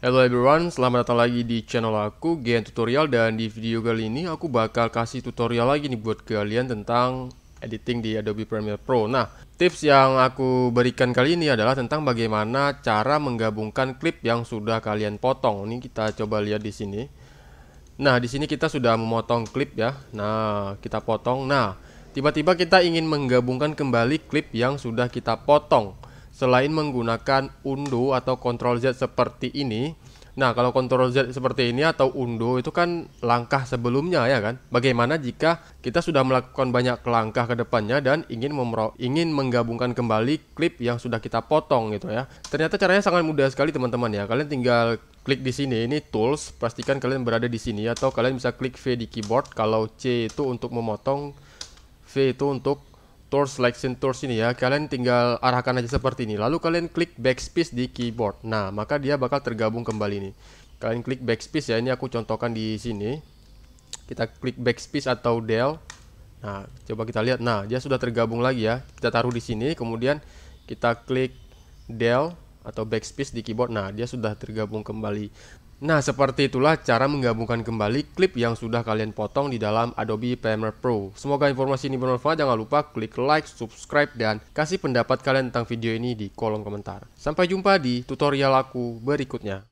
Hello everyone, selamat datang lagi di channel aku, Gen Tutorial. Dan di video kali ini aku bakal kasih tutorial lagi nih buat kalian tentang editing di Adobe Premiere Pro. Nah, tips yang aku berikan kali ini adalah tentang bagaimana cara menggabungkan klip yang sudah kalian potong. Ini kita coba lihat di sini. Nah, di sini kita sudah memotong klip ya. Nah, kita potong. Nah, tiba-tiba kita ingin menggabungkan kembali klip yang sudah kita potong. Selain menggunakan undo atau Ctrl Z seperti ini. Nah, kalau Ctrl Z seperti ini atau undo itu kan langkah sebelumnya ya kan. Bagaimana jika kita sudah melakukan banyak langkah ke depannya dan ingin menggabungkan kembali klip yang sudah kita potong gitu ya. Ternyata caranya sangat mudah sekali teman-teman ya. Kalian tinggal klik di sini, ini tools, pastikan kalian berada di sini atau kalian bisa klik V di keyboard. Kalau C itu untuk memotong, V itu untuk tool selection tools ini ya. Kalian tinggal arahkan aja seperti ini. Lalu kalian klik backspace di keyboard. Nah, maka dia bakal tergabung kembali nih. Kalian klik backspace ya. Ini aku contohkan di sini. Kita klik backspace atau del. Nah, coba kita lihat. Nah, dia sudah tergabung lagi ya. Kita taruh di sini, kemudian kita klik del atau backspace di keyboard. Nah, dia sudah tergabung kembali. Nah, seperti itulah cara menggabungkan kembali klip yang sudah kalian potong di dalam Adobe Premiere Pro. Semoga informasi ini bermanfaat. Jangan lupa klik like, subscribe, dan kasih pendapat kalian tentang video ini di kolom komentar. Sampai jumpa di tutorial aku berikutnya.